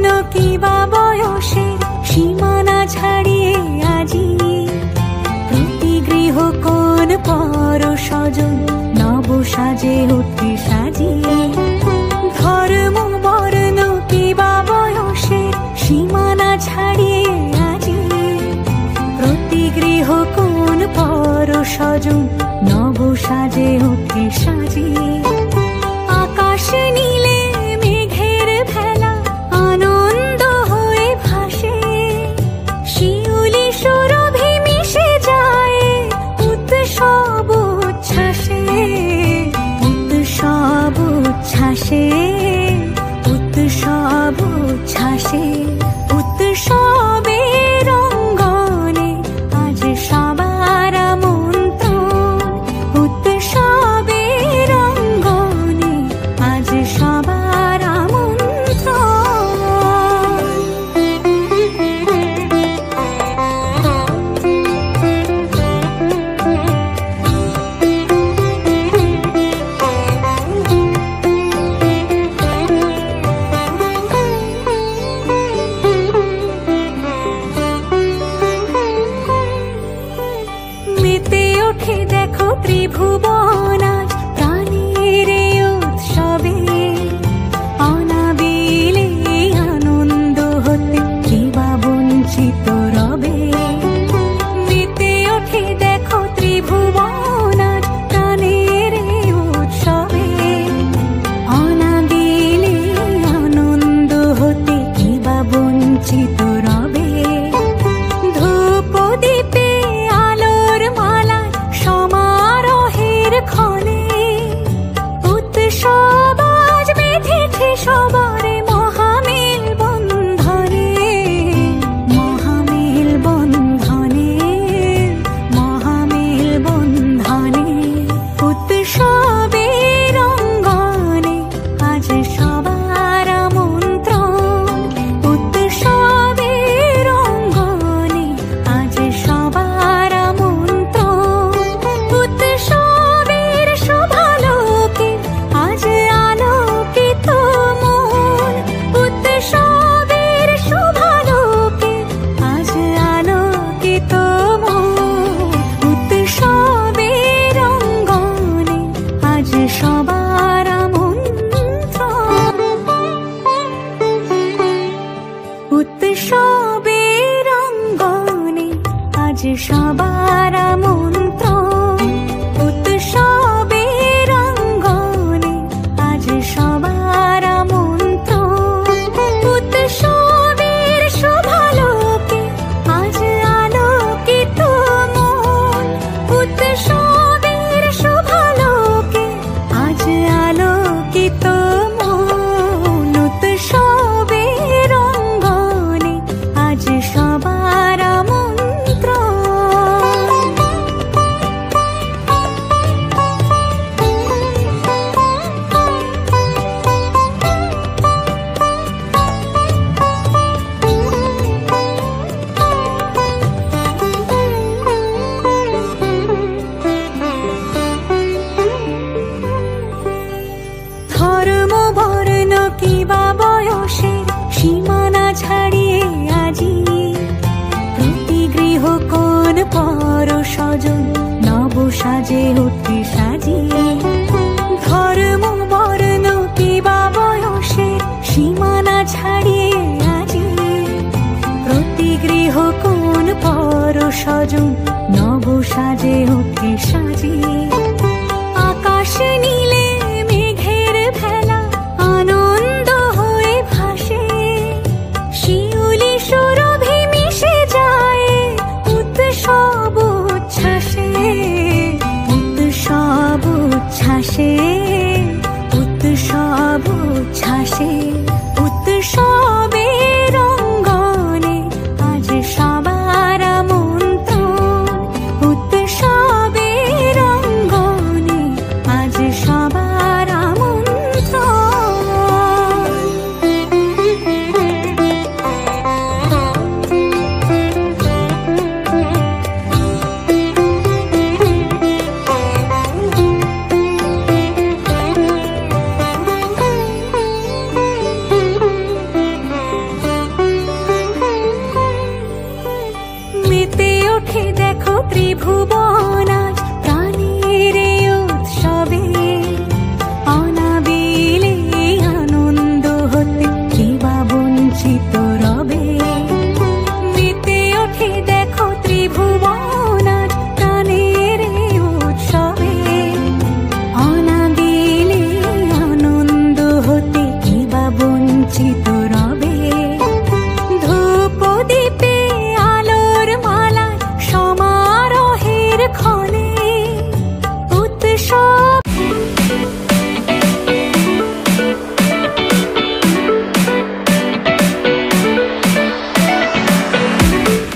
বর্ণ কিবা বয়সের সীমানা ছাড়িয়ে আজি প্রতি গৃহ কোন পর স্বজন নব সাজে ওঠে সাজিয়ে। ধর্ম বর্ণ কিবা বয়সের সীমানা ছাড়িয়ে আজি প্রতি গৃহ কোন পর স্বজন নব সাজে ওঠে সাজিয়ে। আকাশ নীলে মেঘের ভেলা আনন্দ হয়ে ভাসে, শিউলি সুরভি মিশে যায় উৎসব উচ্ছ্বাসে। উৎসব উচ্ছ্বাসে, উৎসব উচ্ছ্বাসে, উৎসবের অঙ্গনে আজ সবার আমন্ত্রণ। উৎসবের অঙ্গনে আজ সবার মেতে ওঠে দেখো ত্রিভুবন আজ প্রাণের উৎসবে। অনাবিলে আনন্দ হতে কিবা বঞ্চিত রবে। মেতে ওঠে দেখো ত্রিভুবন আজ প্রাণের উৎসবে। অনাবিলে আনন্দ হতে কিবা বঞ্চিত রবে। ধূপ দীপে আলোর মালায় সমারোহের ক্ষণে উৎসব আজ বেঁধেছে সবার মহামেল বন্ধনে। মহামেল বন্ধনে, মহামেল বন্ধনে, উৎসবের অঙ্গনে আজ সবার আমন্ত্রণ। উৎসবের অঙ্গনে আজ সবার আমন্ত্রণ। উৎসবের শোভালোকে আজ আলোকিত মন। উৎসবের শোভালোকে আজ আলোকিত মন। উৎসবের অঙ্গনে আজ সবার আমন্ত্রণ। উৎসবের অঙ্গনে আজ সবার আমন্ত্রণ। উৎসবের অঙ্গনে আজ সবার আমন্ত্রণ। উৎসবের শোভালোকে আজ আলোকিত মন। উৎসবের শোভালোকে আজ আলোকিত মন। উৎসবের অঙ্গনে আজ সবার আমন্ত্রণ। ধর্ম বর্ণ কিবা বয়সের সীমানা ছাড়িয়ে আজি প্রতি গৃহ কোন পর স্বজন নব সাজে ওঠে সাজিয়ে। ধর্ম বর্ণ কিবা বয়সের সীমানা ছাড়িয়ে আজি প্রতি গৃহ কোন পর স্বজন নব সাজে ওঠে সাজিয়ে। আকাশ নীলে মেঘের ভেলা আনন্দ হয়ে ভাসে, শিউলি সুরভি মিশে যায় উৎসব উচ্ছ্বাসে। উৎসব উচ্ছ্বাসে, উৎসব উচ্ছ্বাসে, উৎসবের অঙ্গনে আজ সবার আমন্ত্রণ। উৎসবের অঙ্গনে আজ সবার আমন্ত্রণ।